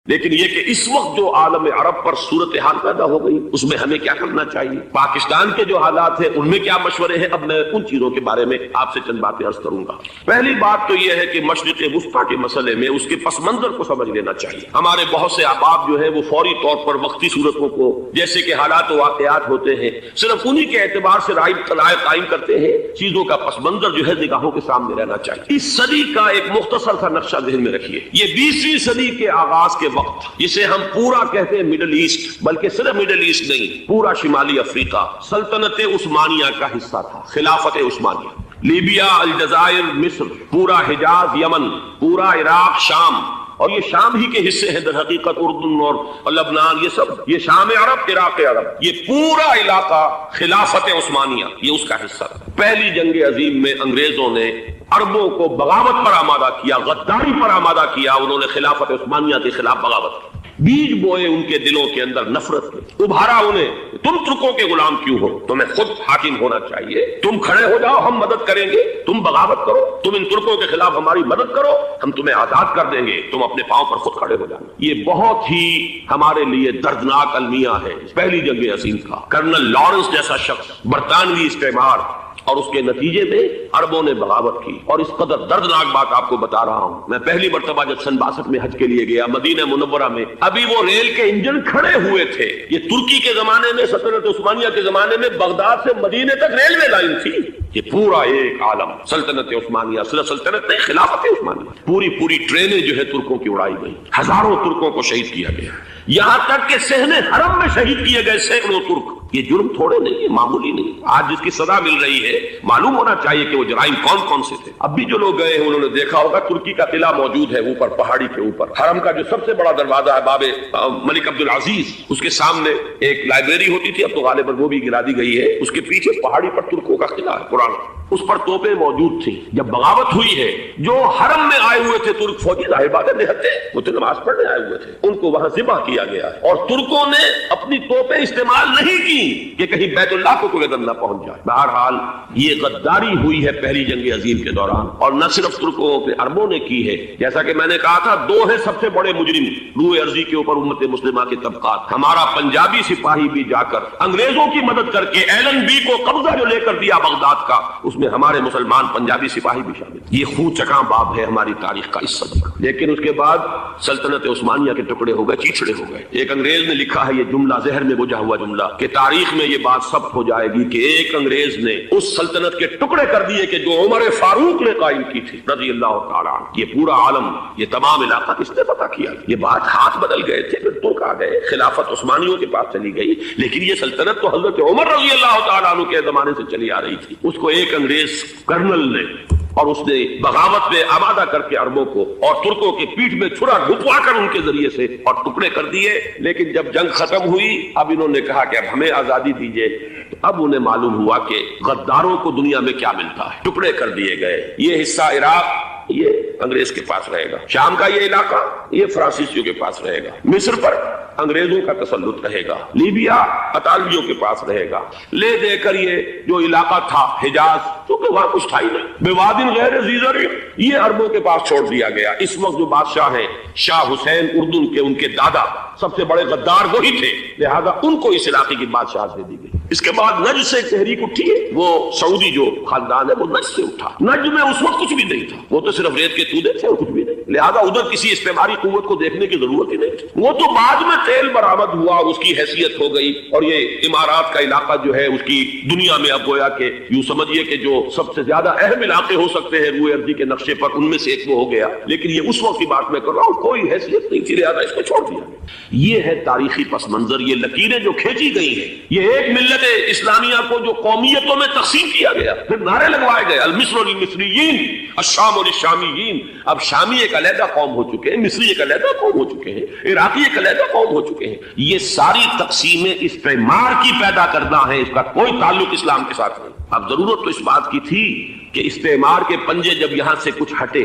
لیکن یہ کہ اس وقت جو عالم عرب پر صورتحال پیدا ہو گئی اس میں ہمیں کیا کرنا چاہیے، پاکستان کے جو حالات ہیں ان میں کیا مشورے ہیں، اب میں ان چیزوں کے بارے میں آپ سے چند باتیں عرض کروں گا۔ پہلی بات تو یہ ہے کہ مشرق وسطیٰ کے مسئلے میں اس کے پس منظر کو سمجھ لینا چاہیے۔ ہمارے بہت سے احباب جو ہے وہ فوری طور پر وقتی صورتوں کو جیسے کہ حالات و واقعات ہوتے ہیں صرف انہی کے اعتبار سے رائے قائم کرتے ہیں، چیزوں کا پس منظر جو ہے نگاہوں کے سامنے رہنا چاہیے۔ اس صدی کا ایک مختصر سا نقشہ ذہن میں رکھیے، یہ 20ویں صدی کے آغاز کے وقت جسے ہم پورا کہتے ہیں مڈل ایسٹ، بلکہ صرف مڈل ایسٹ نہیں، پورا شمالی افریقہ سلطنت عثمانیہ کا حصہ تھا، خلافت عثمانیہ۔ لیبیا، الجزائر، مصر، پورا حجاز، یمن، پورا عراق، شام، اور یہ شام ہی کے حصے ہیں در حقیقت، اردن اور لبنان، یہ سب یہ شام عرب، عراق عرب، یہ پورا علاقہ خلافت عثمانیہ یہ اس کا حصہ تھا۔ پہلی جنگ عظیم میں انگریزوں نے عربوں کو بغاوت پر آمادہ کیا، غداری پر آمادہ کیا، انہوں نے خلافت عثمانیہ کے خلاف بغاوت کی، بیج بوئے ان کے دلوں کے اندر نفرت کے، ابھارا انہیں تم ترکوں کے غلام کیوں ہو، تمہیں خود حاکم ہونا چاہیے، تم کھڑے ہو جاؤ ہم مدد کریں گے، تم بغاوت کرو، تم ان ترکوں کے خلاف ہماری مدد کرو، ہم تمہیں آزاد کر دیں گے، تم اپنے پاؤں پر خود کھڑے ہو جانا۔ یہ بہت ہی ہمارے لیے دردناک المیہ ہے پہلی جنگ عظیم کا۔ کرنل لارنس جیسا شخص، برطانوی استعمار، اور اس کے نتیجے میں عربوں نے بغاوت کی۔ اور اس قدر دردناک بات آپ کو بتا رہا ہوں، میں پہلی مرتبہ جب سن 62 میں حج کے لیے گیا مدینہ منورہ میں، ابھی وہ ریل کے انجن کھڑے ہوئے تھے۔ یہ ترکی کے زمانے میں، سلطنت عثمانیہ کے زمانے میں بغداد سے مدینے تک ریلوے لائن تھی۔ یہ پورا ایک عالم سلطنت عثمانیہ، صرف سلطنت نہیں، خلافت عثمانیہ، پوری ٹرینیں جو ہے ترکوں کی اڑائی گئی، ہزاروں ترکوں کو شہید کیا گیا، یہاں تک کہ صحن حرم میں شہید کیے گئے سینکڑوں ترک۔ یہ جرم تھوڑے نہیں ہے، معمولی نہیں۔ آج جس کی سزا مل رہی ہے معلوم ہونا چاہیے کہ وہ جرائم کون کون سے تھے۔ اب بھی جو لوگ گئے ہیں انہوں نے دیکھا ہوگا ترکی کا قلعہ موجود ہے اوپر پہاڑی کے اوپر، حرم کا جو سب سے بڑا دروازہ ہے باب ملک عبدالعزیز، اس کے سامنے ایک لائبریری ہوتی تھی، اب تو غالباً وہ بھی گرا دی گئی ہے، اس کے پیچھے پہاڑی پر ترکوں کا قلعہ ہے پرانا، اس پر توپیں موجود تھیں۔ جب بغاوت ہوئی ہے جو حرم میں آئے ہوئے تھے ترک فوجی، ظاہر بات ہے نہتے، وہ تو نماز پڑھنے آئے ہوئے تھے، ان کو وہاں ذبح کیا گیا اور ترکوں نے اپنی توپیں استعمال نہیں کی کہ کہیں بیت اللہ کو کوئی اذن نہ پہنچ جائے۔ بہرحال یہ غداری ہوئی ہے پہلی جنگ عظیم کے دوران، اور نہ صرف ترکوں پہ عربوں نے کی ہے۔ جیسا کہ میں نے کہا تھا، دو ہیں سب سے بڑے مجرم روئے ارضی کے اوپر امت مسلمہ کے طبقات۔ ہمارا پنجابی سپاہی بھی جا کر انگریزوں کی مدد کر کے ایلن بی کو قبضہ جو لے کر دیا بغداد کا، اس میں ہمارے مسلمان پنجابی سپاہی بھی شامل۔ یہ خون چکاں باب ہے ہماری تاریخ کا اس صدی کا۔ لیکن اس کے بعد سلطنت عثمانیہ کے ٹکڑے ہو گئے، چیچڑے ہو گئے۔ ایک انگریز نے لکھا ہے یہ جملہ، ذہن میں بجھا ہوا جملہ، کہ تاریخ میں یہ بات ثبت ہو جائے گی کہ ایک انگریز نے اس سلطنت کے ٹکڑے کر دیے کہ جو عمر فاروق نے قائم کی تھی رضی اللہ تعالیٰ عنہ۔ یہ پورا عالم، یہ تمام علاقہ کس نے فتح کیا؟ یہ بات ہاتھ بدل گئے تھے، پھر ترک آ گئے، خلافت عثمانیوں کے پاس چلی گئی، لیکن یہ سلطنت تو حضرت عمر رضی اللہ تعالیٰ عنہ کے زمانے سے چلی آ رہی تھی۔ اس کو ایک انگریز کرنل نے، اور اس نے بغاوت میں آمادہ کر کے عربوں کو اور ترکوں کے پیٹھ میں چھرا گھپوا کر ان کے ذریعے سے اور ٹکڑے کر دیے۔ لیکن جب جنگ ختم ہوئی، اب انہوں نے کہا کہ اب ہمیں آزادی دیجیے، تو اب انہیں معلوم ہوا کہ غداروں کو دنیا میں کیا ملتا ہے، ٹکڑے کر دیے گئے۔ یہ حصہ عراق یہ انگریز کے پاس رہے گا، شام کا یہ علاقہ یہ فرانسیسیوں کے پاس رہے گا، مصر پر انگریزوں کا تسلط رہے گا، لیبیا اطالویوں کے پاس رہے گا۔ لے دے کر یہ جو علاقہ تھا حجاز، کیونکہ وہاں کچھ تھا ہی نہیں، بوادن غیر ذی زرع، یہ عربوں کے پاس چھوڑ دیا گیا۔ اس وقت جو بادشاہ ہیں شاہ حسین اردن کے، ان کے دادا سب سے بڑے غدار وہی تھے، لہذا ان کو اس علاقے کی بادشاہت دے دی گئی۔ اس کے بعد نجد سے ایک تحریک اٹھی ہے، وہ سعودی جو خاندان ہے وہ نجد سے اٹھا۔ نجد میں اس وقت کچھ بھی نہیں تھا، وہ تو صرف ریت کے تودے تھے اور کچھ بھی نہیں، لہذا ادھر کسی استعماری قوت کو دیکھنے کی ضرورت ہی نہیں تھی۔ وہ تو بعد میں تیل برآمد ہوا، اس کی حیثیت ہو گئی، اور یہ امارات کا علاقہ جو ہے اس کی دنیا میں اب گویا کہ یوں سمجھیے کہ جو سب سے زیادہ اہم علاقے ہو سکتے ہیں روئے ارضی کے نقشے پر، ان میں سے ایک وہ ہو گیا۔ لیکن یہ اس وقت کی بات میں کر رہا ہوں، کوئی حیثیت نہیں تھی، لہذا اس کو چھوڑ دیا۔ یہ ہے تاریخی پس منظر، یہ لکیریں جو کھینچی گئی ہیں، یہ ایک ملت اسلامیہ کو جو قومیتوں میں تقسیم کیا گیا، پھر نعرے لگوائے گئے المصر للمصریین الشام للشامیین۔ اب شامی ایک علیحدہ قوم ہو چکے ہیں، مصری ایک علیحدہ قوم ہو چکے ہیں، عراقی ایک علیحدہ قوم ہو چکے ہیں۔ یہ ساری تقسیمیں استعمار کی پیدا کردہ ہیں، اس کا کوئی تعلق اسلام کے ساتھ نہیں۔ اب ضرورت تو اس بات کی تھی کہ استعمار کے پنجے جب یہاں سے کچھ ہٹے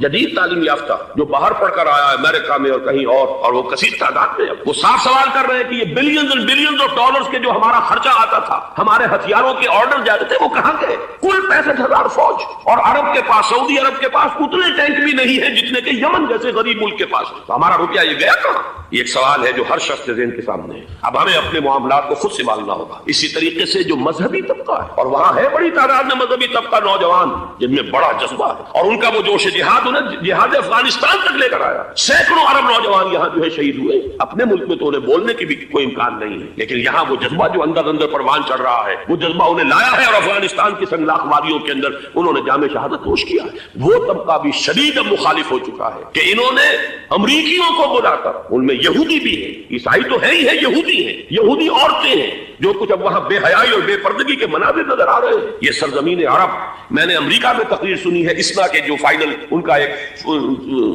جدید تعلیم یافتہ، جو باہر پڑھ کر آیا ہے امریکہ میں اور کہیں اور وہ کثیر تعداد میں، وہ صاف سوال کر رہے ہیں کہ یہ billions and billions of dollars کے جو ہمارا خرچہ آتا تھا، ہمارے ہتھیاروں کے آرڈر جاتے تھے، وہ کہاں گئے؟ کل 65,000 فوج، اور عرب کے پاس، سعودی عرب کے پاس اتنے ٹینک بھی نہیں ہیں جتنے کہ یمن جیسے غریب ملک کے پاس، تو ہمارا روپیہ یہ گیا کہاں؟ یہ ایک سوال ہے جو ہر شخص کے ذہن کے سامنے ہے۔ اب ہمیں اپنے معاملات کو خود سنبھالنا ہوگا۔ اسی طریقے سے جو مذہبی طبقہ ہے، اور وہاں ہے بڑی تعداد میں مذہبی طبقہ، نوجوان جن میں بڑا جذبہ ہے، اور ان کا وہ جوش جہاد انہیں جہاد افغانستان تک لے کر آیا۔ سینکڑوں عرب نوجوان یہاں جو ہے شہید ہوئے۔ اپنے ملک میں تو انہیں بولنے کی بھی کوئی امکان نہیں ہے، لیکن یہاں وہ جذبہ جو اندر اندر پروان چڑھ رہا ہے، وہ جذبہ انہیں لایا ہے، اور افغانستان کی سنگلاخ وادیوں کے اندر انہوں نے جام شہادت نوش کیا ہے۔ وہ طبقہ بھی شدید مخالف ہو چکا ہے کہ انہوں نے امریکیوں کو بلا کر، ان میں یہودی بھی ہے، عیسائی تو ہے ہی ہے، یہودی ہیں، یہودی عورتیں ہیں، جو کچھ اب وہاں بے حیائی اور بے پردگی کے مناظر نظر آ رہے ہیں۔ یہ سرزمین عرب، میں نے امریکہ میں تقریر سنی ہے اسنا کے جو فائنل ان کا ایک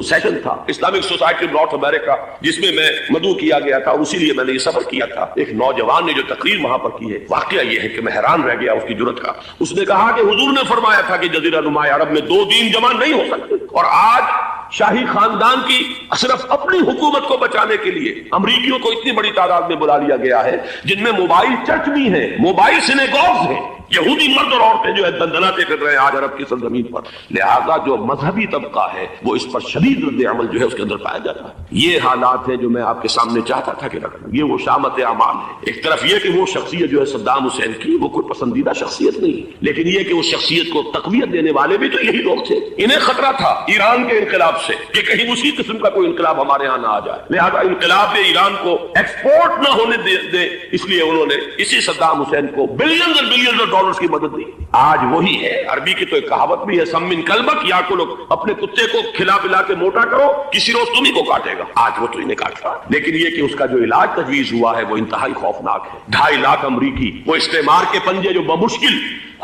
سیشن تھا، اسلامک سوسائٹی آف نارتھ امریکہ، جس میں میں مدعو کیا گیا تھا، اسی لیے میں نے یہ سفر کیا تھا۔ ایک نوجوان نے جو تقریر وہاں پر کی ہے، واقعہ یہ ہے کہ میں حیران رہ گیا اس کی جرأت کا۔ اس نے کہا کہ حضور نے فرمایا تھا کہ جزیرہ نما عرب میں 2 دین جمع نہیں ہو سکتے، اور آج شاہی خاندان کی صرف اپنی حکومت کو بچانے کے لیے امریکیوں کو اتنی بڑی تعداد میں بلا لیا گیا ہے، جن میں موبائل چرچ بھی ہیں، موبائل سینیگوگز ہیں، یہودی مرد اور عورتیں جو ہے دندناتے کر رہے ہیں آج عرب کی سرزمین پر۔ لہذا جو مذہبی طبقہ ہے وہ اس پر شدید رد عمل جو ہے اس کے اندر پایا جاتا ہے۔ یہ حالات ہیں جو میں آپ کے سامنے چاہتا تھا کہ رکھنا۔ یہ وہ شامت اعمال ہے۔ ایک طرف یہ کہ وہ شخصیت جو ہے صدام حسین کی، وہ کوئی پسندیدہ شخصیت نہیں، لیکن یہ کہ اس شخصیت کو تقویت دینے والے بھی تو یہی لوگ تھے۔ انہیں خطرہ تھا ایران کے انقلاب سے کہ کہیں اسی قسم کا کوئی انقلاب ہمارے ہاں نہ آ جائے، لہذا انقلاب ایران کو ایکسپورٹ نہ ہونے دے، اس لیے انہوں نے اسی صدام حسین کو بلینز اور بلینز آف ڈالرز کی مدد دی۔ آج وہی ہے، عربی کی تو ایک کہاوت بھی ہے، سمن کلبک یا کو لوگ اپنے کتے کو کھلا پلا کے موٹا کرو، کسی روز تمہیں کو کاٹے گا۔ آج وہ تو انہیں کاٹتا، لیکن یہ کہ اس کا جو علاج تجویز ہوا ہے وہ انتہائی خوفناک ہے۔ 2.5 لاکھ امریکی وہ استعمار کے پنجے جو بمشکل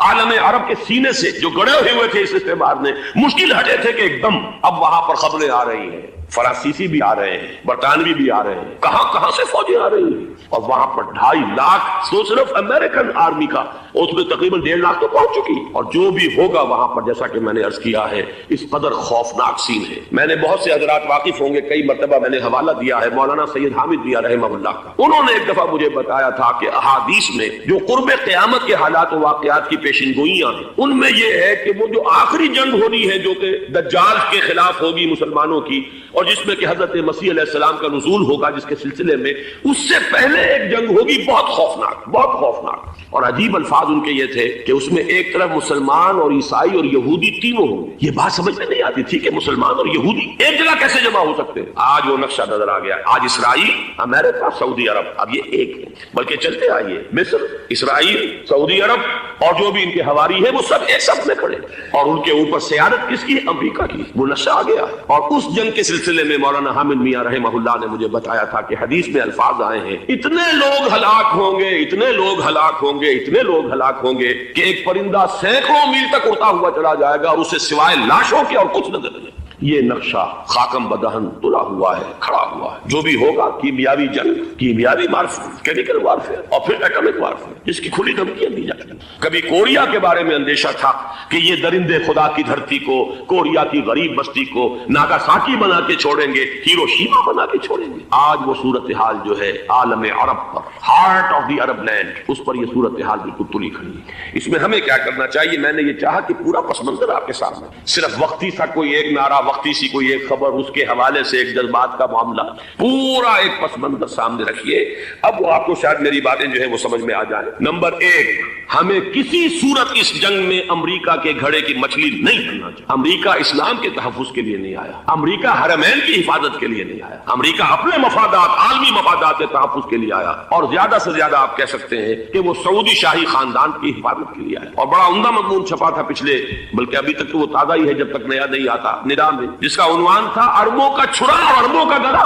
عالم عرب کے سینے سے جو گڑے ہوئے تھے اس استعمار نے، مشکل ہٹے تھے کہ ایک دم اب وہاں پر خبریں آ رہی ہیں، فرانسیسی بھی آ رہے ہیں، برطانوی بھی آ رہے ہیں، کہاں سے فوجیں آ رہی ہیں، اور وہاں پر 2.5 لاکھ تو صرف امریکن آرمی کا، اس میں تقریباً 1.5 لاکھ تو پہنچ چکی، اور جو بھی ہوگا وہاں پر جیسا کہ میں نے عرض کیا ہے اس قدر خوفناک سین ہے۔ میں نے بہت سے حضرات واقف ہوں گے، کئی مرتبہ میں نے حوالہ دیا ہے مولانا سید حامد میاں رحمہ اللہ کا، انہوں نے ایک دفعہ مجھے بتایا تھا کہ احادیث میں جو قرب قیامت کے حالات و واقعات کی پیشن گوئیاں ہیں، ان میں یہ ہے کہ وہ جو آخری جنگ ہونی ہے جو کہ دجال کے خلاف ہوگی مسلمانوں کی، اور جس میں کہ حضرت مسیح علیہ السلام کا نزول ہوگا، جس کے سلسلے میں اس سے پہلے ایک جنگ ہوگی بہت خوفناک، بہت خوفناک۔ اور عجیب الفاظ ان کے یہ تھے کہ اس میں ایک طرف مسلمان اور عیسائی اور یہودی تینوں ہوں گے۔ یہ بات سمجھ میں نہیں آتی تھی کہ مسلمان اور یہودی ایک جگہ کیسے جمع ہو سکتے ہیں۔ آج وہ نقشہ نظر آ گیا۔ آج اسرائیل، امریکہ، سعودی عرب اب یہ ایک ہے، بلکہ چلتے آئیے مصر، اسرائیل، سعودی عرب اور جو بھی ان کے حواری ہے وہ سب ایک ساتھ میں کھڑے، اور ان کے اوپر سیادت کس کی ہے؟ امریکہ کی۔ وہ نقشہ آ گیا، اور اس جنگ کے سلسلے میں مولانا حامد میاں رحمہ اللہ نے مجھے بتایا تھا کہ حدیث میں الفاظ آئے ہیں، اتنے لوگ ہلاک ہوں گے، اتنے لوگ ہلاک ہوں گے، اتنے لوگ ہلاک ہوں گے کہ ایک پرندہ سینکڑوں میل تک اڑتا ہوا چلا جائے گا اور اسے سوائے لاشوں کے اور کچھ نظر نہیں۔ یہ نقشہ خاکم بدہن تلا ہوا ہے، کھڑا ہوا ہے۔ جو بھی ہوگا کیمیاوی جنگ، کیمیاوی وارفیئر، کیمیکل وارفیئر، اور پھر ایٹمک وارفیئر، جس کی کھلی دھمکیاں دی جاتی ہیں۔ کبھی کوریا کے بارے میں اندیشہ تھا کہ یہ درندے خدا کی دھرتی کو، کوریا کی غریب بستی کو ناگاساکی بنا کے چھوڑیں گے، ہیروشیما بنا کے چھوڑیں گے۔ آج وہ صورتحال جو ہے عالم عرب پر، heart of the Arab land, اس پر یہ صورتحال بالکل تلی کھڑی ہے۔ اس میں ہمیں کیا کرنا چاہیے؟ میں نے یہ چاہا کہ پورا پس منظر آپ کے سامنے، صرف وقتی سا کوئی ایک نعرہ، وقتی سی کوئی ایک خبر، اس کے حوالے سے ایک جذبات کا معاملہ، پورا ایک پس منظر سامنے رکھیے۔ اب وہ آپ کو شاید میری باتیں جو ہے وہ سمجھ میں آ جائیں۔ نمبر 1، ہمیں کسی صورت اس جنگ میں امریکہ کے گھڑے کی مچھلی نہیں بننا چاہیے۔ امریکہ اسلام کے تحفظ کے لیے نہیں آیا، امریکہ حرمین کی حفاظت کے لیے نہیں آیا، امریکہ اپنے مفادات، عالمی مفادات کے تحفظ کے لیے آیا، اور زیادہ سے زیادہ آپ کہہ سکتے ہیں کہ وہ سعودی شاہی خاندان کی حفاظت کے لیے آیا۔ اور بڑا عمدہ مضمون چھپا تھا پچھلے، بلکہ ابھی تک تو وہ تازہ ہی ہے جب تک نیا نہیں آتا، ندا میں، جس کا عنوان تھا اربوں کا چھڑا اور اربوں کا گدا۔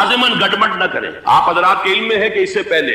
لازماً گڑبڑ نہ کریں. آپ حضرات کے علم میں ہے کہ اس سے پہلے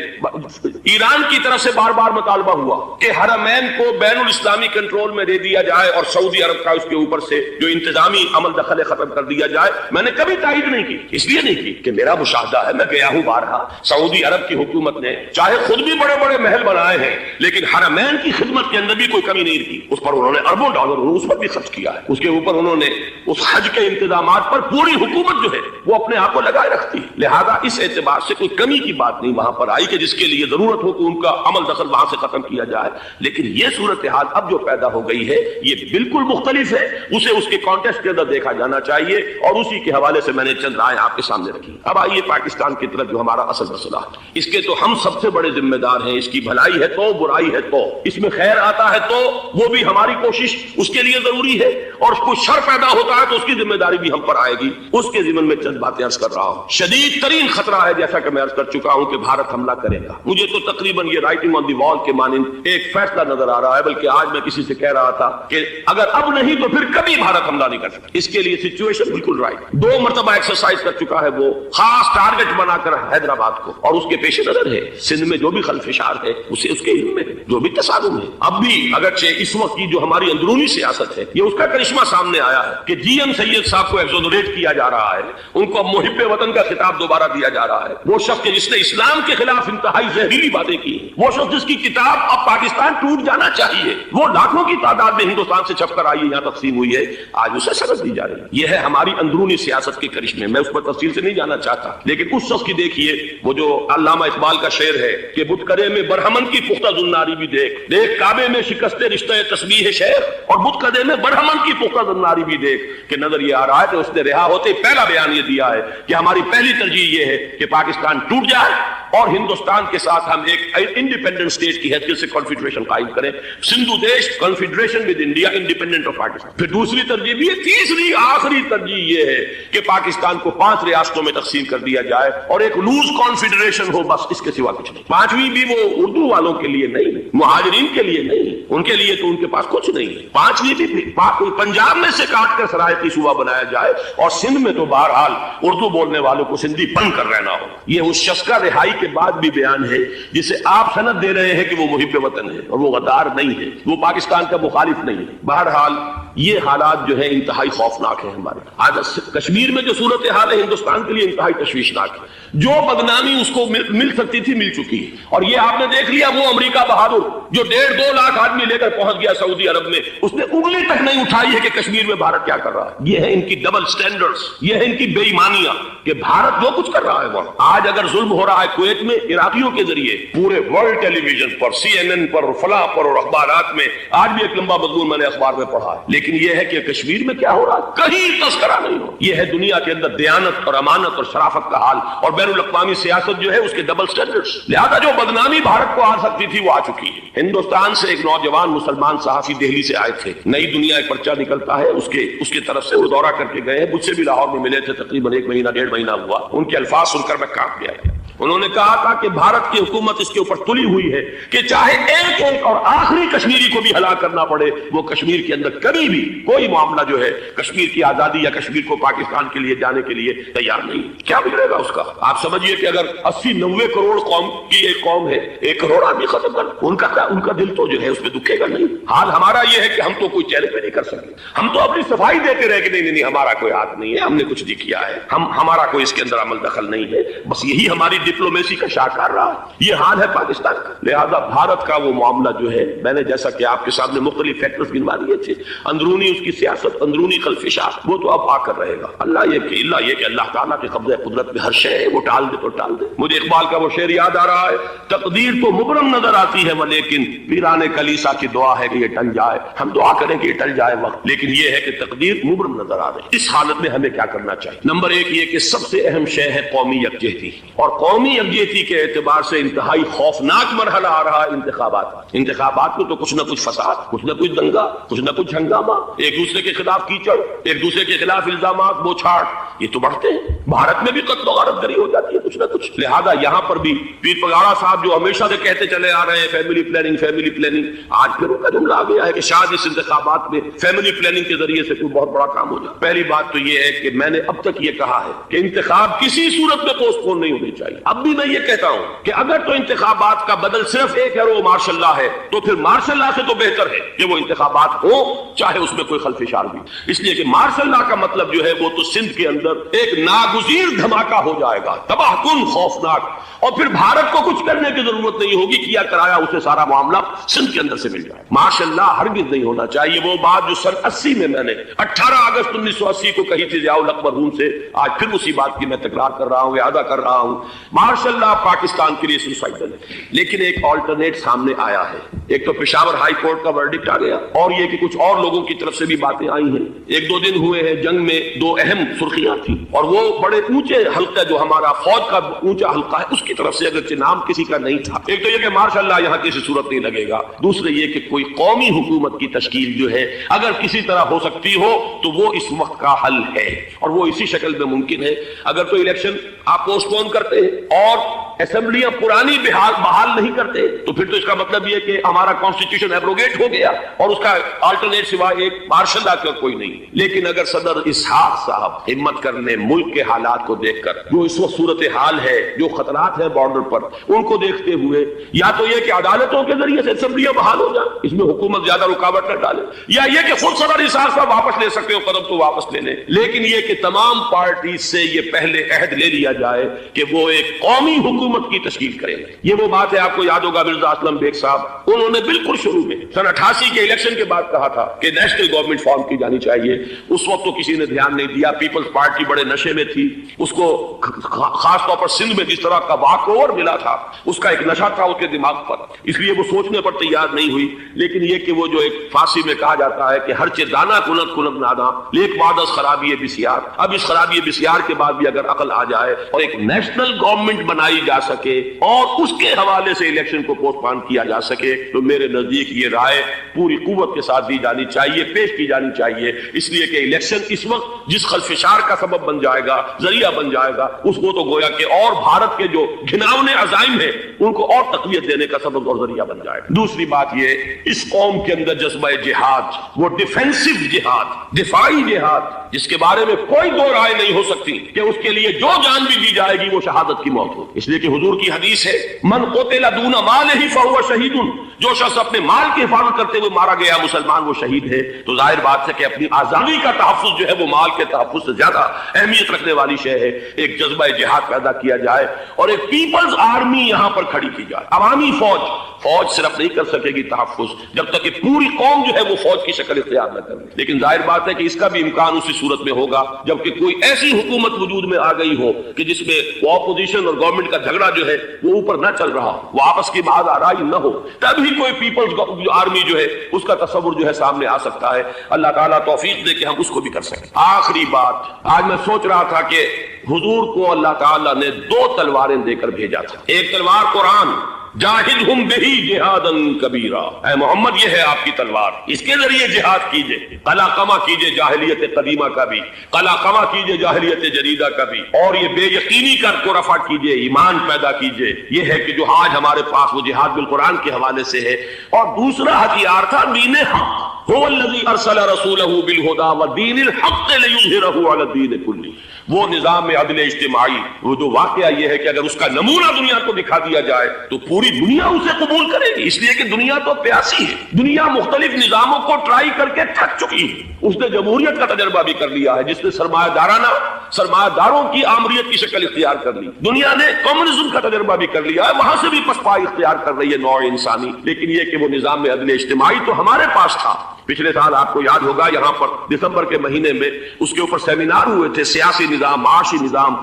ایران کی طرف سے بار بار مطالبہ ہوا کہ حرمین کو بین الاسلامی کنٹرول میں دے دیا جائے اور سعودی عرب کا اس کے اوپر سے جو انتظامی عمل دخل ختم کر دیا جائے. میں نے کبھی تائید نہیں کی, اس لیے نہیں کی کہ میرا مشاہدہ ہے, میں گیا ہوں بارہا, سعودی عرب کی حکومت نے چاہے خود بھی بڑے بڑے محل بنائے ہیں لیکن حرمین کی خدمت کے اندر بھی کوئی کمی نہیں کی. اس پر انہوں نے اربوں ڈالر اس پر بھی خرچ کیا ہے. اس کے اوپر انہوں نے اس حج کے انتظامات پر پوری حکومت جو ہے وہ اپنے آپ کو لگائے رکھتی ہے. لہذا اس اعتبار سے کوئی کمی کی بات نہیں وہاں پر آئی کہ جس کے لیے ضرورت ہو کہ ان کا عمل دخل وہاں سے ختم کیا جائے. لیکن یہ صورتحال اب جو پیدا ہو گئی ہے یہ بالکل مختلف ہے, اسے اس کے کانٹیکسٹ کے اندر دیکھا جانا چاہیے اور اسی کے حوالے سے میں نے چند رائے آپ کے سامنے رکھی. اب آئیے پاکستان کی طرف جو ہمارا اصل مسئلہ ہے, اس کے تو ہم سب سے بڑے ذمہ دار ہیں. اس کی بھلائی ہے تو, برائی ہے تو, اس میں خیر آتا ہے تو وہ بھی ہماری کوشش اس کے لیے ضروری ہے, اور کوئی شر پیدا ہوتا ہے تو اس کی ذمہ داری بھی ہم پر آئے گی. اس کے ضمن میں چند باتیں عرض کر رہا ہوں. شدید ترین خطرہ ہے جیسا کہ میں عرض کر چکا ہوں کہ بھارت حملہ کرے گا. مجھے تو تقریباً یہ رائٹنگ آن دی وال کے مانند ایک فیصلہ نظر آ رہا ہے, بلکہ آج میں کسی سے کہہ رہا تھا کہ اگر اب نہیں تو پھر کبھی بھارت حملہ نہیں کر سکتا. اس کے لیے سچویشن بالکل رائٹ. 2 مرتبہ ایکسرسائز کر چکا ہے وہ, خاص ٹارگٹ بنا کر حیدرآباد کو, اور اس کے پیش نظر ہے سندھ میں جو بھی خلفشار ہے اسے اس کے علم میں جو بھی تصادم ہے. اب بھی اگرچہ اس وقت کی جو ہماری اندرونی سیاست ہے یہ اس کا کرشمہ سامنے آیا ہے کہ جی ایم سید صاحب کو ایگزونریٹ کیا جا رہا ہے, ان کو محب وطن کا خطاب دوبارہ دیا جا رہا ہے. وہ شخص جس نے اسلام کے خلاف انتہائی زہریلی باتیں کی, وہ شخص جس کی کتاب اب پاکستان ٹوٹ جانا چاہیے, وہ لاکھوں کی تعداد میں ہندوستان سے چھپ کر آئی ہے, یہاں تقسیم ہوئی ہے, آج اسے سزا دی جا رہی ہے. یہ ہے ہماری اندرونی سیاست کے کرشمے. میں اس پر تفصیل سے نہیں جانا چاہتا, لیکن اس شخص کی دیکھیے وہ جو علامہ اقبال کا شعر ہے کہ بتکرے میں برہمن کی پختہ زناری بھی دیکھ, دیکھ کعبے میں شکست رشتہ تسبیح شیخ, اور بتکرے میں برہمن کی پختہ زناری بھی دیکھ. کہ نظر یہ آ رہا ہے کہ اس نے رہا ہوتے پہلا بیان یہ دیا ہے کہ ہماری پہلی ترجیح یہ ہے کہ پاکستان ٹوٹ جائے اور ہندوستان کے ساتھ ہم ایک انڈیپینڈنٹ اسٹیٹ کی حیثیت سے کنفیڈریشن قائم کریں. سندھو دیش confederation with India independent of Pakistan. پھر دوسری ترجیح بھی ہے, تیسری آخری ترجیح یہ ہے کہ پاکستان کو 5 ریاستوں میں تقسیم کر دیا جائے اور ایک لوز کانفیڈریشن ہو, بس اس کے سوا کچھ نہیں. 5ویں بھی وہ اردو والوں کے لیے نہیں, مہاجرین کے لیے نہیں, ان کے لیے تو ان کے پاس کچھ نہیں ہے. 5ویں بھی پنجاب میں سے کاٹ کر سرایتی صوبہ بنایا جائے اور سندھ میں تو بہرحال اردو بولنے والوں کو سندھی بن کر رہنا ہو. یہ اس شخص کا رہائی کے بعد بھی بیان ہے جسے آپ سند دے رہے ہیں کہ وہ محب وطن ہے, اور وہ غدار نہیں ہے, وہ پاکستان کا مخالف نہیں ہے. بہرحال یہ حالات جو ہے انتہائی خوفناک ہیں ہمارے. آج کشمیر میں جو صورتحال ہے ہندوستان کے لیے انتہائی تشویشناک ہے. جو بدنامی اس کو مل سکتی تھی مل چکی ہے, اور یہ آپ نے دیکھ لیا وہ امریکہ بہادر جو 1.5-2 لاکھ آدمی لے کر پہنچ گیا سعودی عرب میں, اس نے انگلی تک نہیں اٹھائی ہے کہ کشمیر میں بھارت کیا کر رہا ہے. یہ ہے ان کی ڈبل سٹینڈرڈز, یہ ہے ان کی بے ایمانیاں کہ بھارت جو کچھ کر رہا ہے وہاں. آج اگر ظلم ہو رہا ہے کویت میں عراقیوں کے ذریعے, پورے ورلڈ ٹیلی ویژن پر, CNN پر, فلاں پر اور اخبارات میں, آج بھی ایک لمبا مضمون میں نے اخبار میں پڑھا ہے. لیکن یہ ہے کہ کشمیر میں کیا ہو رہا ہے کہیں تذکرہ نہیں ہو. یہ ہے دنیا کے اندر دیانت اور امانت اور شرافت کا حال, اور بین الاقوامی سیاست جو ہے اس کے ڈبل سٹینڈرڈز. لہذا جو بدنامی بھارت کو آ سکتی تھی وہ آ چکی ہے. ہندوستان سے ایک نوجوان مسلمان صحافی دہلی سے آئے تھے, نئی دنیا ایک پرچہ نکلتا ہے اس کے طرف سے, وہ دورہ کر کے گئے, مجھ سے بھی لاہور میں ملے تھے, تقریباً 1 مہینہ 1.5 مہینہ ہوا. ان کے الفاظ سن کر میں کانپ گیا. انہوں نے کہا تھا کہ بھارت کی حکومت اس کے اوپر تلی ہوئی ہے کہ چاہے ایک اور آخری کشمیری کو بھی ہلاک کرنا پڑے, وہ کشمیر کے اندر کبھی بھی کوئی معاملہ جو ہے کشمیر کی آزادی یا کشمیر کو پاکستان کے لیے جانے کے لیے تیار نہیں. کیا بگڑے گا اس کا؟ آپ سمجھیے کہ اگر 80-90 کروڑ قوم کی ایک قوم ہے, 1 کروڑ آدمی ختم کر, ان کا دل تو جو ہے اس پہ دکھے گا نہیں. حال ہمارا یہ ہے کہ ہم تو کوئی چہرے پہ نہیں کر سکتے. ہم تو اپنی صفائی دیتے رہے کہ نہیں ہمارا کوئی ہاتھ نہیں ہے, ہم نے کچھ نہیں کیا ہے, ہمارا کوئی اس کے اندر عمل دخل نہیں ہے. بس یہی ہماری ڈپلومیسی کا شاہکار رہا. یہ حال ہے پاکستان کا. لہذا بھارت کا وہ معاملہ جو ہے, میں نے جیسا کہ آپ کے سامنے مختلف فیکٹرز گنوا دیے تھے, اندرونی اس کی سیاست, اندرونی خلفشات, وہ تو اب آ کر رہے گا. اللہ یہ کہ اللہ تعالیٰ کے قبضہ قدرت میں ہر شے ہے, وہ ٹال دے تو ٹال دے. مجھے اقبال کا وہ شعر یاد آ رہا ہے, تقدیر تو مبرم نظر آتی ہے لیکن پیران کلیسا کی دعا ہے کہ یہ ٹل جائے. ہم دعا کریں کہ یہ ٹل جائے وقت, لیکن یہ ہے کہ تقدیر مبرم نظر آ رہی. اس حالت میں ہمیں کیا کرنا چاہیے؟ نمبر 1 یہ کہ سب سے اہم شے ہے قومی یکجہتی, اور قومی یکجہتی کے اعتبار سے انتہائی خوفناک مرحلہ آ رہا ہے انتخابات میں. تو کچھ نہ کچھ فساد, کچھ نہ کچھ دنگا, کچھ نہ کچھ ہنگامہ, ایک دوسرے کے خلاف کیچڑ, ایک دوسرے کے خلاف الزامات, بوچھاڑ. یہ تو بڑھتے ہیں. بھارت میں بھی قتل و غارت گری ہو جاتی ہے کچھ نہ کچھ. لہذا یہاں پر بھی پیر پگاڑا صاحب جو ہمیشہ سے کہتے چلے آ رہے ہیں فیملی پلاننگ, آج پھر ان کا جملہ آ گیا ہے کہ شاید اس انتخابات میں فیملی پلاننگ کے ذریعے سے کوئی بہت بڑا کام ہو جائے. پہلی بات تو یہ ہے کہ میں نے اب تک یہ کہا ہے کہ انتخاب کسی صورت میں پوسٹ پون نہیں ہونے چاہیے. اب بھی میں یہ کہتا ہوں کہ اگر تو انتخابات کا بدل صرف ایک ہے وہ مارشل لا ہے, تو پھر مارشل لا سے تو بہتر ہے کہ وہ انتخابات ہو چاہے اس میں کوئی خلفشار بھی. اس لیے کہ مارشل لا کا مطلب جو ہے وہ تو سندھ کے اندر ایک ناگزیر دھماکہ ہو جائے گا, تباہ کن, خوفناک, اور پھر بھارت کو کچھ کرنے کی ضرورت نہیں ہوگی, کیا کرایا اسے سارا معاملہ سندھ کے اندر سے مل جائے. ماشاء اللہ ہرگز نہیں ہونا چاہیے. وہ بات جو سن 80 میں نے 18 اگست 1980 کو کہی تھی ضیاء الحق مرحوم سے, آج پھر اسی بات کی میں تکرار کر رہا ہوں, اعادہ کر رہا ہوں. ماشاء اللہ پاکستان کے لیے سوسائڈل ہے, لیکن ایک آلٹرنیٹ سامنے آیا ہے. ایک تو پشاور ہائی کورٹ کا ورڈکٹ آ گیا, اور یہ کہ کچھ اور لوگوں کی طرف سے بھی باتیں آئی ہیں. 1-2 دن ہوئے ہیں, جنگ میں 2 اہم سرخیاں تھیں, اور وہ بڑے اونچے حلقہ جو ہمارا فوج کا اونچا حلقہ ہے اس کی طرف سے, اگرچہ نام کسی کا نہیں تھا. ایک تو یہ کہ ماشاءاللہ یہاں کسی صورت نہیں لگے گا. دوسرے یہ کہ کوئی قومی حکومت کی تشکیل جو ہے اگر کسی طرح ہو سکتی ہو تو وہ اس وقت کا حل ہے, اور وہ اسی شکل میں ممکن ہے. اگر تو الیکشن آپ پوسٹ پون کرتے ہیں اور اسمبلیاں پرانی بحال نہیں کرتے, تو پھر تو اس کا مطلب یہ کہ ہمارا کانسٹیٹیوشن ایبروگیٹ ہو گیا اور اس کا آلٹرنیٹ سوائے ایک مارشل لا کا کوئی نہیں. لیکن اگر صدر اسحاق صاحب ہمت کر لیں, ملک کے حالات کو دیکھ کر, جو اس وقت صورتحال ہے, جو خطرات ہیں بارڈر پر, ان کو دیکھتے ہوئے یا تو یہ کہ عدالتوں کے ذریعے سے اسمبلیاں بحال ہو جائیں, اس میں حکومت زیادہ رکاوٹ نہ ڈالے, یا یہ کہ خود صدر اسحاق صاحب واپس لے سکتے ہو قدم تو واپس لے لیں. لیکن یہ کہ تمام پارٹی سے یہ پہلے عہد لے لیا جائے کہ وہ ایک قومی حکومت کی تشکیل کریں گے. یہ وہ بات ہے, آپ کو یاد ہوگا مرزا اسلم بیگ صاحب, انہوں نے بالکل شروع میں سن 88 کے الیکشن کے بعد کہا تھا کہ نیشنل گورنمنٹ فارم کی جانی چاہیے. اس وقت تو کسی نے دھیان نہیں دیا, پیپلز پارٹی بڑے نشے میں تھی, اس کو خاص طور پر سندھ میں جس طرح کا واک اوور ملا تھا اس کا ایک نشہ تھا اس کے دماغ پر, اس لیے وہ سوچنے پر تیار نہیں ہوئی. لیکن یہ کہ وہ جو ایک فارسی میں کہا جاتا ہے کہ ہر چیز دانا کنت کنت نادا لیک بعد از خرابی بسیار, اب اس خرابی بسیار کے بعد بھی اگر عقل آ جائے اور ایک نیشنل گورنمنٹ بنائی جا سکے اور اس کے حوالے سے الیکشن کو پوسٹ پون کیا جا سکے, تو میرے نزدیک یہ رائے پوری قوت کے ساتھ دی جانی چاہیے, پیش کی جانی چاہیے. اس لیے کہ الیکشن اس وقت جس خلفشار کا سبب بن جائے گا, ذریعہ بن جائے گا, اس کو تو گویا کہ اور بھارت کے جو گھناونے عزائم ہیں ان کو اور تقویت دینے کا سبب اور ذریعہ بن جائے گا. دوسری بات یہ, اس قوم کے اندر جذبہ جہاد, وہ ڈیفینسو جہاد, دفاعی جہاد, جس کے بارے میں کوئی دو رائے نہیں ہو سکتی کہ اس کے لیے جو جان بھی دی جائے گی وہ شہادت کی موت ہو. اس لیے کہ حضور کی حدیث ہے, من قتل دون مالہ فہو شہید, جو شخص اپنے مال کی حفاظت کرتے ہوئے مارا گیا مسلمان وہ شہید ہے. تو ظاہر بات ہے کہ اپنی آزادی کا تحفظ جو ہے وہ مال کے تحفظ سے زیادہ اہمیت رکھنے والی شے ہے. ایک جذبہ جہاد پیدا کیا جائے اور ایک پیپلز آرمی یہاں پر کھڑی کی جائے. عوامی فوج صرف نہیں کر سکے گی تحفظ جب تک کہ پوری قوم جو ہے وہ فوج کی شکل اختیار نہ کرے. لیکن ظاہر بات ہے کہ اس کا بھی امکان اسی صورت میں ہوگا جبکہ کوئی ایسی حکومت وجود میں آ گئی ہو کہ جس میں اپوزیشن اور گورنمنٹ کا جھگڑا جو ہے وہ اوپر نہ چل رہا ہو, وہ آپس کی بات آرائی نہ ہو, تبھی کوئی پیپلز آرمی جو ہے اس کا تصور جو ہے سامنے آ سکتا ہے. اللہ تعالیٰ توفیق دے کہ ہم اس کو بھی کر سکیں. آخری بات, آج میں سوچ رہا تھا کہ حضور کو اللہ تعالیٰ نے 2 تلواریں دے کر بھیجا تھا. ایک تلوار قرآن, جاہدہم بہی جہادا کبیرا, اے محمد یہ ہے آپ کی تلوار, اس کے ذریعے جہاد کیجئے, قلع قمع کیجئے جاہلیت قدیمہ کا بھی, قلع قمع کیجئے جاہلیت جدیدہ کا بھی, اور یہ بے یقینی کو رفع کیجئے, ایمان پیدا کیجئے. یہ ہے کہ جو آج ہمارے پاس وہ جہاد بالقرآن کے حوالے سے ہے. اور دوسرا ہتھیار تھا دین حق, هو الذی ارسل رسولہ بالہدی ودین الحق لیظہرہ علی الدین کلہ. وہ نظام عدل اجتماعی, وہ جو واقعہ یہ ہے کہ اگر اس کا نمونہ دنیا کو دکھا دیا جائے تو پوری دنیا اسے قبول کرے گی. اس لیے کہ دنیا تو پیاسی ہے, دنیا مختلف نظاموں کو ٹرائی کر کے تھک چکی ہے. اس نے جمہوریت کا تجربہ بھی کر لیا ہے جس نے سرمایہ داروں کی آمریت کی شکل اختیار کر لی. دنیا نے کمیونزم کا تجربہ بھی کر لیا ہے, وہاں سے بھی پسپائی اختیار کر رہی ہے نوع انسانی. لیکن یہ کہ وہ نظام عدل اجتماعی تو ہمارے پاس تھا. پچھلے سال آپ کو یاد ہوگا یہاں پر دسمبر کے مہینے میں اس کے اوپر سیمینار ہوئے تھے, سیاسی نظام, معاشی نظام,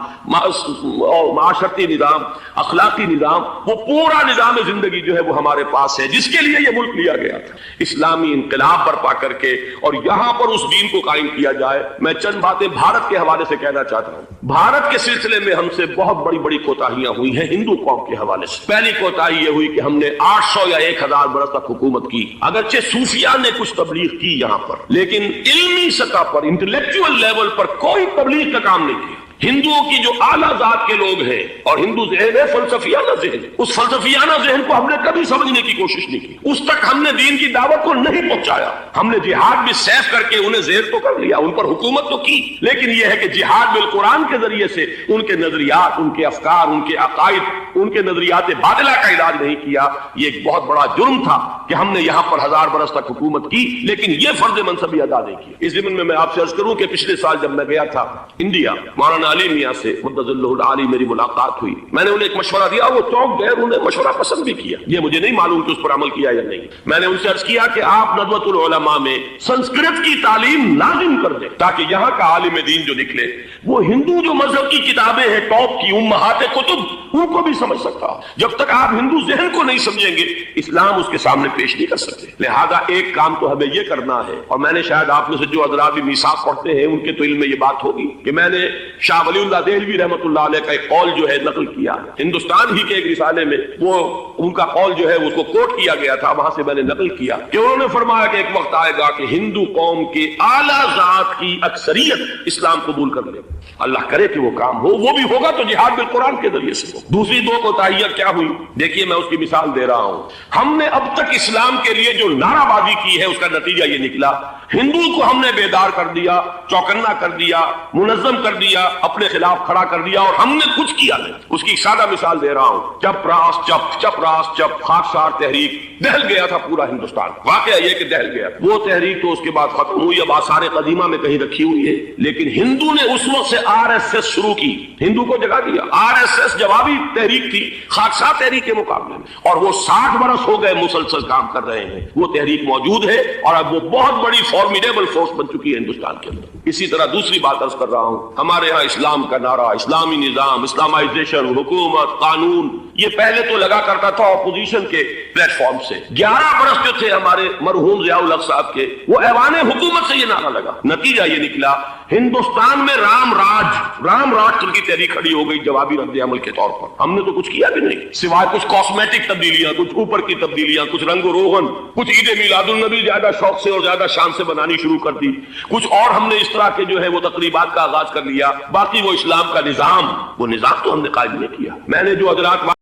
معاشرتی نظام, اخلاقی نظام, وہ پورا نظام زندگی جو ہے وہ ہمارے پاس ہے جس کے لیے یہ ملک لیا گیا تھا. اسلامی انقلاب برپا کر کے اور یہاں پر اس دین کو قائم کیا جائے. میں چند باتیں بھارت کے حوالے سے کہنا چاہتا ہوں. بھارت کے سلسلے میں ہم سے بہت بڑی کوتاہیاں ہوئی ہیں ہندو قوم کے حوالے سے. پہلی کوتاہی یہ ہوئی کہ ہم نے 800 یا 1000 برس تک حکومت کی, اگرچہ صوفیاء نے کچھ تبلیغ کی یہاں پر، لیکن علمی سطح پر، انٹلیکچوئل لیول پر کوئی تبلیغ کا کام نہیں کیا۔ ہندوؤں کی جو اعلیٰ ذات کے لوگ ہیں، اور ہندو ذہن ہے فلسفیانہ ذہن، اس فلسفیانہ ذہن کو ہم نے کبھی سمجھنے کی کوشش نہیں کی، اس تک ہم نے دین کی دعوت کو نہیں پہنچایا۔ ہم نے جہاد بھی سیف کر کے انہیں زیر تو کر لیا، ان پر حکومت تو کی، لیکن یہ ہے کہ جہاد بالقرآن کے ذریعے سے ان کے نظریات، ان کے افکار، ان کے عقائد، ان کے نظریات باطلہ کا علاج نہیں کیا۔ یہ ایک بہت بڑا جرم تھا کہ ہم نے یہاں پر 1000 برس تک حکومت کی، لیکن یہ فرض منصبی ادا نہیں کیا۔ اس ضمن میں آپ سے عرض کروں کہ پچھلے سال جب میں گیا تھا انڈیا، مولانا علی میاں سے مدد اللہ العالی میری ملاقات ہوئی، میں نے انہیں ایک مشورہ دیا، وہ چونک گئے، انہوں نے مشورہ پسند بھی کیا، یہ مجھے نہیں معلوم کہ اس پر عمل کیا یا نہیں۔ میں نے ان سے عرض کیا کہ آپ ندوۃ العلماء میں سنسکرت کی تعلیم لازم کر دیں، تاکہ یہاں کا عالم دین جو نکلے وہ ہندو جو مذہب کی کتابیں ہیں ٹاپ کی امہات کتب، ان کو بھی سمجھ سکتا۔ جب تک آپ ہندو ذہن کو نہیں سمجھیں گے، اسلام اس کے سامنے پیش نہیں کر سکتے۔ لہذا ایک کام تو ہمیں یہ کرنا ہے، اور میں نے شاید آپ میں سے جو حضرات بھی میثاق پڑھتے ہیں ان کے تو علم میں یہ بات ہوگی کہ میں نے شاہ ولی اللہ دہلوی رحمۃ اللہ علیہ کا ایک قول جو ہے نقل کیا، ہندوستان ہی کے ایک رسالے میں وہ ان کا قول جو ہے اس کو کوٹ کیا گیا تھا، وہاں سے میں نے نقل کیا کہ انہوں نے فرمایا کہ ایک وقت آئے گا کہ ہندو قوم کے اعلیٰ ذات کی اکثریت اسلام قبول کر لے، اللہ کرے کہ وہ کام ہو، وہ بھی ہوگا تو جہاد بالقرآن کے ذریعے سے ہو۔ دوسری دو کوتاہیاں کیا ہوئی، دیکھیے میں اس کی مثال دے رہا ہوں۔ ہم نے اب تک اسلام کے لیے جو نعرہ بازی کی ہے اس کا نتیجہ یہ نکلا، ہندو کو ہم نے بیدار کر دیا، چوکنا کر دیا، منظم کر دیا، اپنے خلاف کھڑا کر دیا، اور ہم نے کچھ کیا نہیں۔ اس کی ایک سادہ مثال دے رہا ہوں، چپ راس چپ، چپ راس چپ، خاکسار تحریک، دہل گیا تھا پورا ہندوستان، واقعہ یہ کہ دہل گیا۔ وہ تحریک تو اس کے بعد ختم ہوئی، اب آثار قدیمہ میں کہیں رکھی ہوئی ہے، لیکن ہندو نے اس وقت سے RSS شروع کی، ہندو کو جگہ دیا۔ RSS جوابی تحریک تھی خاکسار تحریک کے مقابلے میں، اور وہ 60 برس ہو گئے مسلسل کام کر رہے ہیں، وہ تحریک موجود ہے، اور اب وہ بہت بڑی فارمیڈیبل فورس بن چکی ہے ہندوستان کے اندر۔ اسی طرح دوسری بات عرض کر رہا ہوں، ہمارے ہاں اسلام کا نعرہ، اسلامی نظام، اسلامائزیشن، حکومت، قانون، یہ پہلے تو لگا کرتا تھا اپوزیشن کے پلیٹ فارم سے۔ 11 برس جو تھے ہمارے مرحوم ضیاء الحق صاحب کے، وہ ایوان حکومت سے یہ نعرہ لگا، نتیجہ یہ نکلا ہندوستان میں رام راج کی تحریک کھڑی ہو گئی جوابی رد عمل کے طور پر۔ ہم نے تو کچھ کیا بھی نہیں، سوائے کچھ کاسمیٹک تبدیلیاں، کچھ اوپر کی تبدیلیاں، کچھ رنگ و روغن، کچھ عید میلاد النبی زیادہ شوق سے اور زیادہ شان سے بنانی شروع کر دی، کچھ اور ہم نے اس طرح کے جو ہے وہ تقریبات کا آغاز کر لیا، باقی وہ اسلام کا نظام، وہ نظام تو ہم نے قائم نہیں کیا۔ میں نے جو حضرات